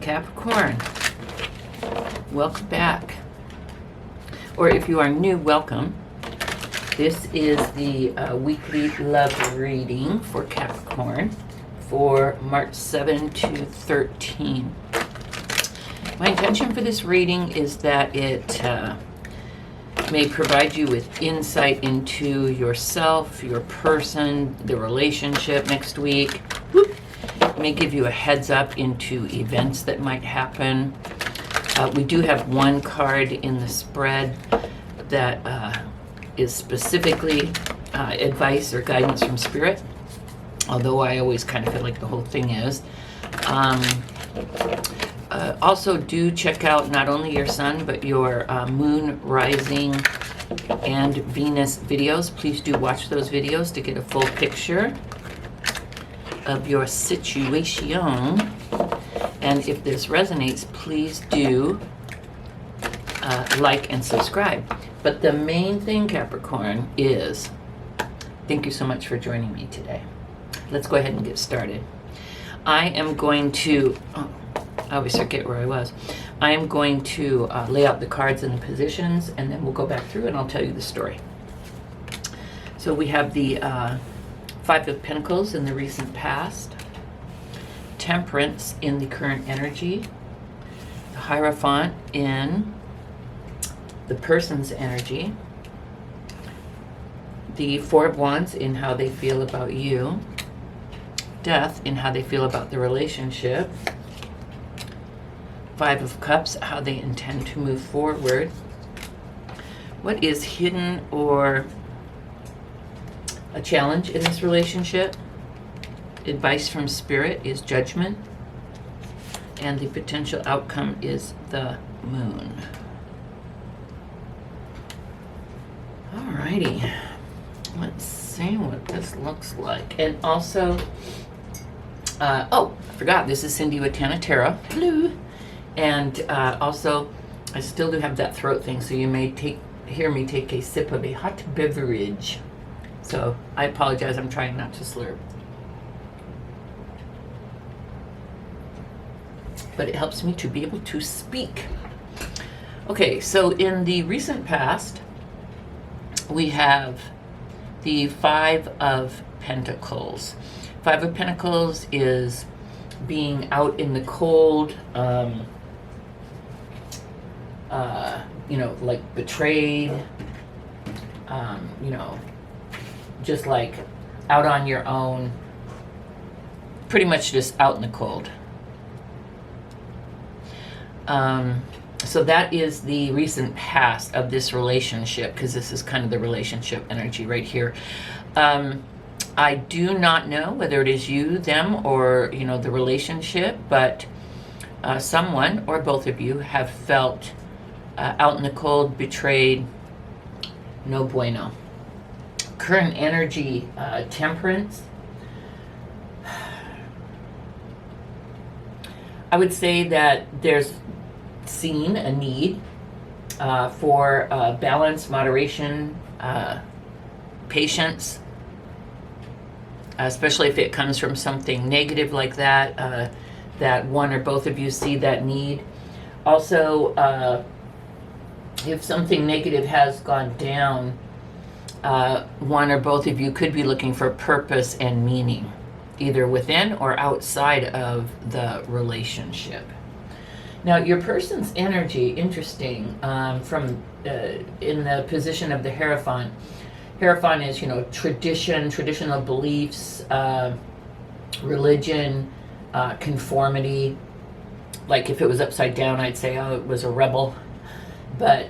Capricorn, welcome back. Or if you are new, welcome. This is the weekly love reading for Capricorn for March 7 to 13. My intention for this reading is that it may provide you with insight into yourself, your person, the relationship next week. It may give you a heads up into events that might happen. We do have one card in the spread that is specifically advice or guidance from Spirit, although I always kind of feel like the whole thing is. Also, do check out not only your sun, but your moon, rising, and Venus videos. Please do watch those videos to get a full picture of your situation. And if this resonates, please do like and subscribe. But the main thing, Capricorn, is thank you so much for joining me today. Let's go ahead and get started. I am going to... I always forget where I was. I am going to lay out the cards and the positions, and then we'll go back through and I'll tell you the story. So we have the Five of Pentacles in the recent past, Temperance in the current energy, the Hierophant in the person's energy, the Four of Wands in how they feel about you, Death in how they feel about the relationship, Five of Cups, how they intend to move forward. What is hidden or a challenge in this relationship? Advice from Spirit is Judgment. And the potential outcome is the Moon. Alrighty. Let's see what this looks like. And also, oh, I forgot, this is Cindy with Tana Tarot. Hello. And also, I still do have that throat thing, so you may hear me take a sip of a hot beverage. So I apologize, I'm trying not to slurp. But it helps me to be able to speak. Okay, so in the recent past, we have the Five of Pentacles. Five of Pentacles is being out in the cold, like betrayed, just like out on your own, pretty much just out in the cold. So that is the recent past of this relationship, because this is kind of the relationship energy right here. I do not know whether it is you, them, or, the relationship, but someone or both of you have felt out in the cold, betrayed, no bueno. Current energy, Temperance. I would say that there's seen a need for balance, moderation, patience, especially if it comes from something negative like that, that one or both of you see that need. Also, if something negative has gone down, one or both of you could be looking for purpose and meaning, either within or outside of the relationship. Now, your person's energy, interesting, from in the position of the Hierophant. Hierophant is, tradition, traditional beliefs, religion, conformity. Like if it was upside down, I'd say, oh, it was a rebel. But,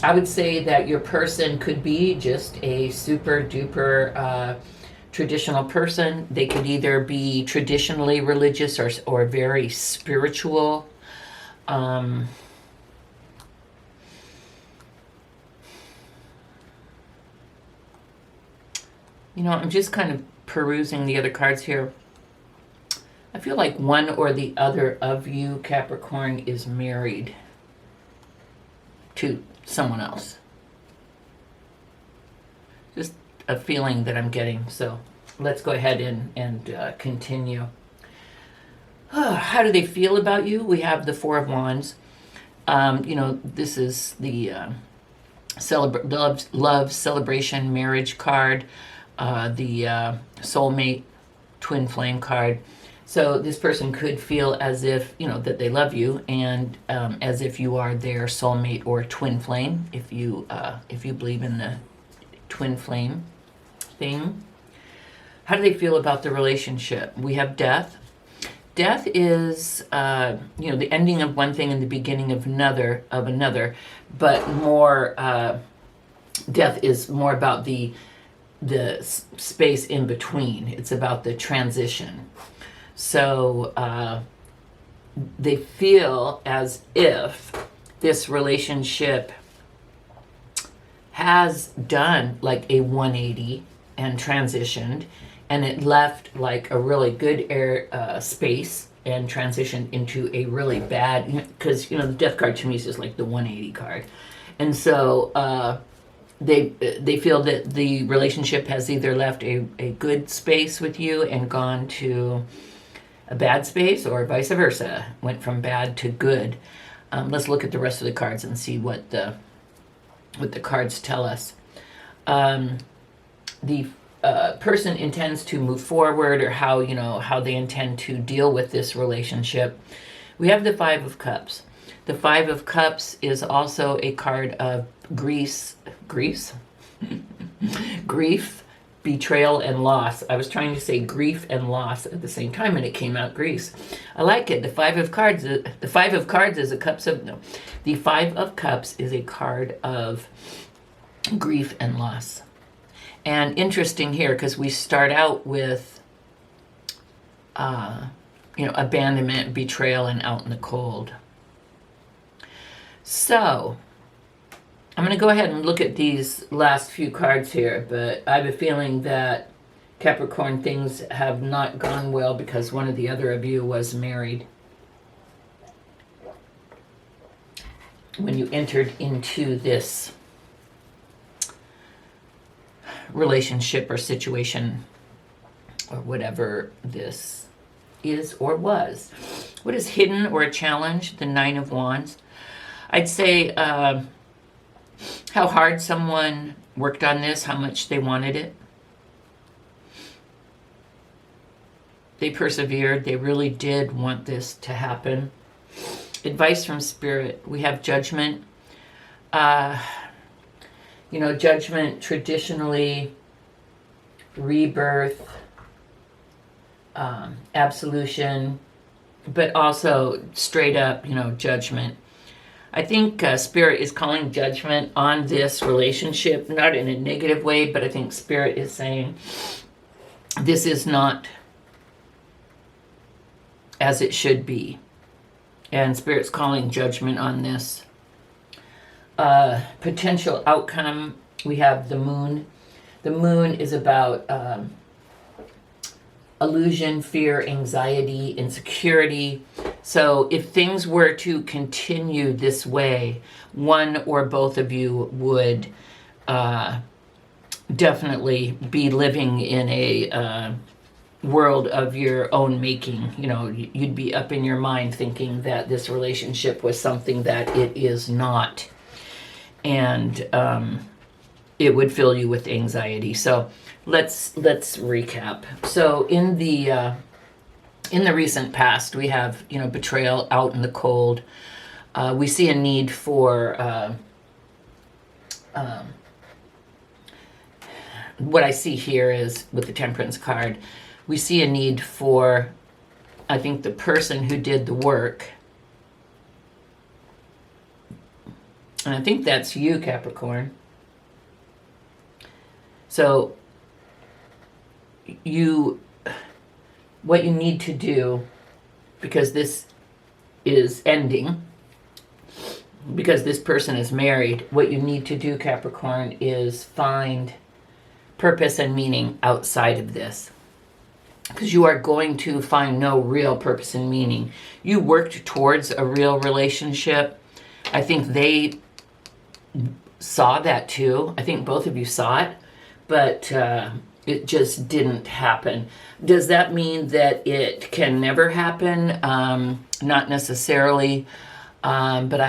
I would say that your person could be just a super duper traditional person. They could either be traditionally religious or very spiritual. I'm just kind of perusing the other cards here. I feel like one or the other of you, Capricorn, is married to someone else. Just a feeling that I'm getting. So let's go ahead and continue. How do they feel about you? We have the Four of Wands. This is the love, celebration, marriage card, the soulmate, twin flame card. So this person could feel as if, that they love you, and as if you are their soulmate or twin flame, if you believe in the twin flame thing. How do they feel about the relationship? We have death. Death is, the ending of one thing and the beginning of another, but more, death is more about the space in between. It's about the transition. So they feel as if this relationship has done like a 180 and transitioned, and it left like a really good space and transitioned into a really bad, because the death card to me is just like the 180 card. And so they feel that the relationship has either left a good space with you and gone to a bad space, or vice versa, went from bad to good. Let's look at the rest of the cards and see what the cards tell us. The person intends to move forward, or how they intend to deal with this relationship. We have the Five of Cups. The Five of Cups is also a card of grief, betrayal, and loss. I was trying to say grief and loss at the same time, and it came out Greece. I like it. The Five of Cups is the Five of Cups is a card of grief and loss. And interesting here, because we start out with, abandonment, betrayal, and out in the cold. So I'm going to go ahead and look at these last few cards here, but I have a feeling that Capricorn, things have not gone well because one or the other of you was married when you entered into this relationship or situation, or whatever this is or was. What is hidden or a challenge? The Nine of Wands. I'd say how hard someone worked on this, how much they wanted it. They persevered. They really did want this to happen. Advice from Spirit. We have Judgment. Judgment, traditionally, rebirth, absolution, but also straight up, judgment. I think Spirit is calling judgment on this relationship, not in a negative way, but I think Spirit is saying this is not as it should be. And Spirit's calling judgment on this. Potential outcome, we have the Moon. The Moon is about illusion, fear, anxiety, insecurity. So if things were to continue this way, one or both of you would definitely be living in a world of your own making. You'd be up in your mind thinking that this relationship was something that it is not. And it would fill you with anxiety. So let's recap. So in the recent past, we have betrayal, out in the cold. We see a need for what I see here is with the Temperance card. We see a need for, I think, the person who did the work. And I think that's you, Capricorn. So what you need to do, because this is ending, because this person is married, what you need to do, Capricorn, is find purpose and meaning outside of this. Because you are going to find no real purpose and meaning. You worked towards a real relationship. I think they saw that too. I think both of you saw it. But It just didn't happen. Does that mean that it can never happen? Not necessarily. But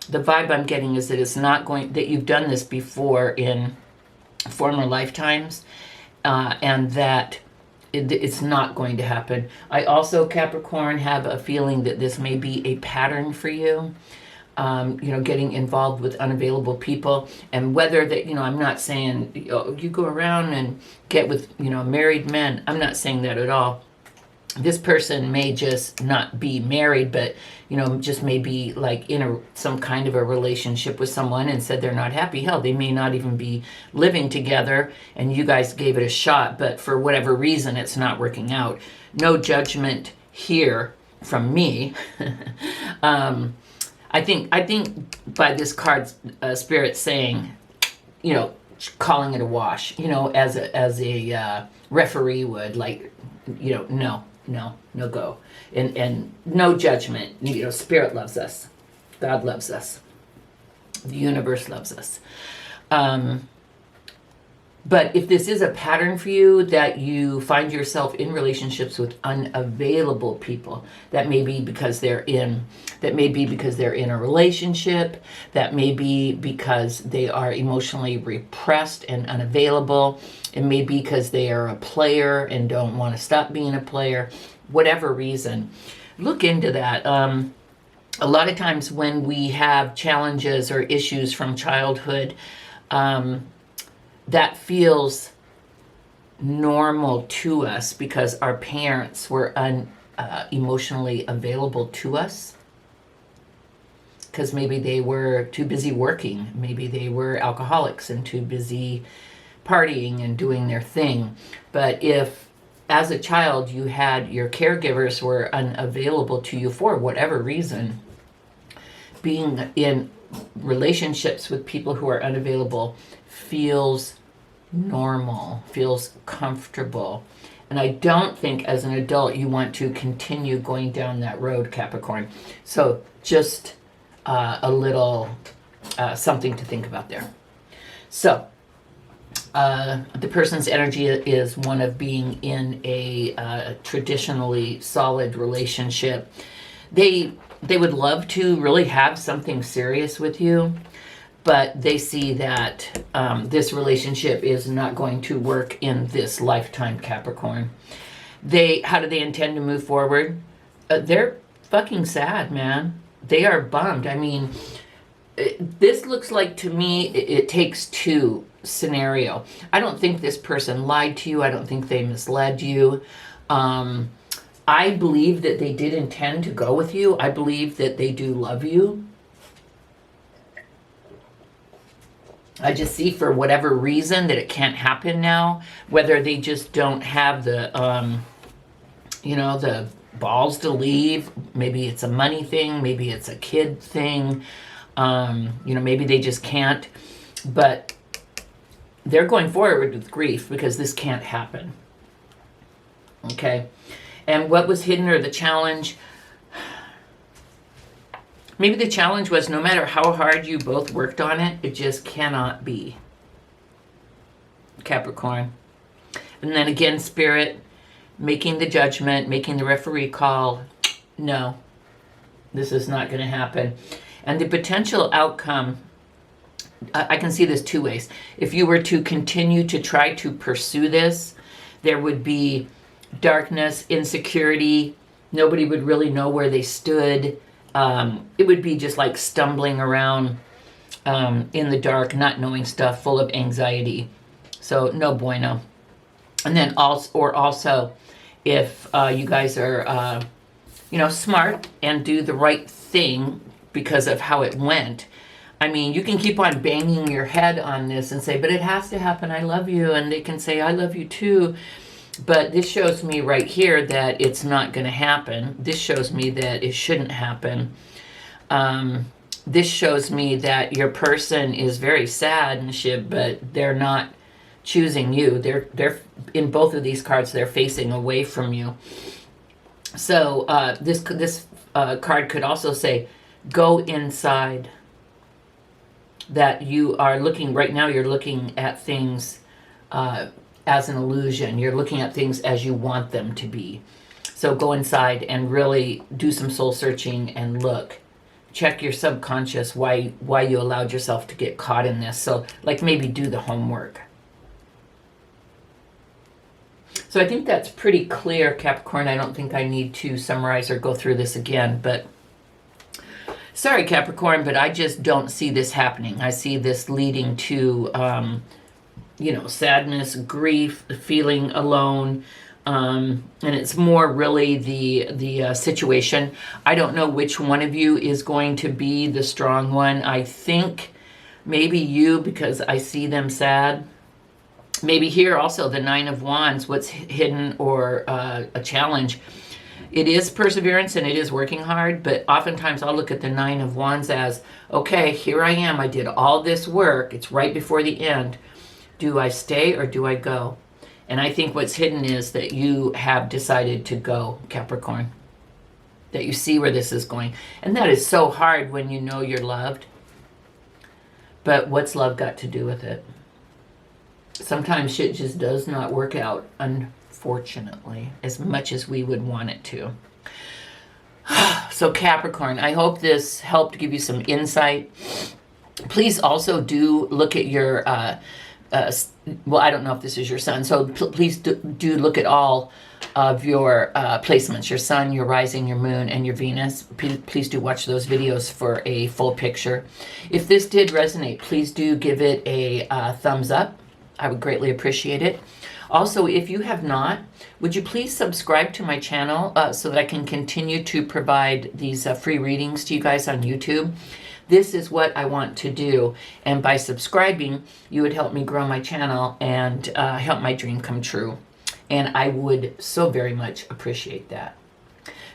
the vibe I'm getting is that it's not going, that you've done this before in former lifetimes, and that it's not going to happen. I also, Capricorn, have a feeling that this may be a pattern for you. Getting involved with unavailable people, and whether that, I'm not saying you go around and get with, married men. I'm not saying that at all. This person may just not be married, but, just may be like in some kind of a relationship with someone and said they're not happy. Hell, they may not even be living together and you guys gave it a shot, but for whatever reason, it's not working out. No judgment here from me. I think by this card, Spirit saying, calling it a wash, as a referee would, like, no go, and no judgment. Spirit loves us, God loves us, the universe loves us. But if this is a pattern for you, that you find yourself in relationships with unavailable people, that may be because they're in a relationship, that may be because they are emotionally repressed and unavailable, it may be because they are a player and don't want to stop being a player, whatever reason, look into that. A lot of times when we have challenges or issues from childhood, that feels normal to us because our parents were emotionally available to us. Because maybe they were too busy working. Maybe they were alcoholics and too busy partying and doing their thing. But if, as a child, you had your caregivers were unavailable to you for whatever reason, being in relationships with people who are unavailable feels normal, feels comfortable. And I don't think as an adult you want to continue going down that road, Capricorn. So just a little something to think about there. So the person's energy is one of being in a traditionally solid relationship. They would love to really have something serious with you, but they see that this relationship is not going to work in this lifetime, Capricorn. How do they intend to move forward? They're fucking sad, man. They are bummed. I mean, this looks like, to me, it takes two scenario. I don't think this person lied to you. I don't think they misled you. I believe that they did intend to go with you. I believe that they do love you. I just see, for whatever reason, that it can't happen now. Whether they just don't have the, the balls to leave. Maybe it's a money thing. Maybe it's a kid thing. Maybe they just can't. But they're going forward with grief because this can't happen. Okay? And what was hidden, or the challenge? Maybe the challenge was, no matter how hard you both worked on it, it just cannot be. Capricorn. And then again, Spirit, making the judgment, making the referee call. No, this is not going to happen. And the potential outcome, I can see this two ways. If you were to continue to try to pursue this, there would be darkness, insecurity. Nobody would really know where they stood. It would be just like stumbling around in the dark, not knowing stuff, full of anxiety. So no bueno. And then also, if you guys are, smart and do the right thing because of how it went. I mean, you can keep on banging your head on this and say, but it has to happen. I love you. And they can say, I love you too. But this shows me right here that it's not going to happen. This shows me that it shouldn't happen. This shows me that your person is very sad and shit, but they're not choosing you. They're in both of these cards, they're facing away from you. So this card could also say, go inside. That you are looking, right now you're looking at things as an illusion. You're looking at things as you want them to be. So go inside and really do some soul searching and look. Check your subconscious why you allowed yourself to get caught in this. So like maybe do the homework. So I think that's pretty clear, Capricorn. I don't think I need to summarize or go through this again, but sorry, Capricorn, but I just don't see this happening. I see this leading to, sadness, grief, feeling alone, and it's more really the situation. I don't know which one of you is going to be the strong one. I think maybe you, because I see them sad. Maybe here also the Nine of Wands, what's hidden or a challenge. It is perseverance and it is working hard, but oftentimes I'll look at the Nine of Wands as, okay, here I am. I did all this work. It's right before the end. Do I stay or do I go? And I think what's hidden is that you have decided to go, Capricorn. That you see where this is going. And that is so hard when you know you're loved. But what's love got to do with it? Sometimes shit just does not work out, unfortunately, as much as we would want it to. So Capricorn, I hope this helped give you some insight. Please also do look at your, well, I don't know if this is your sun, so please do look at all of your placements, your sun, your rising, your moon, and your Venus. Please do watch those videos for a full picture. If this did resonate, please do give it a thumbs up. I would greatly appreciate it. Also, if you have not, would you please subscribe to my channel so that I can continue to provide these free readings to you guys on YouTube? This is what I want to do. And by subscribing, you would help me grow my channel and help my dream come true. And I would so very much appreciate that.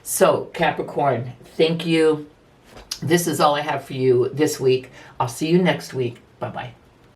So, Capricorn, thank you. This is all I have for you this week. I'll see you next week. Bye-bye.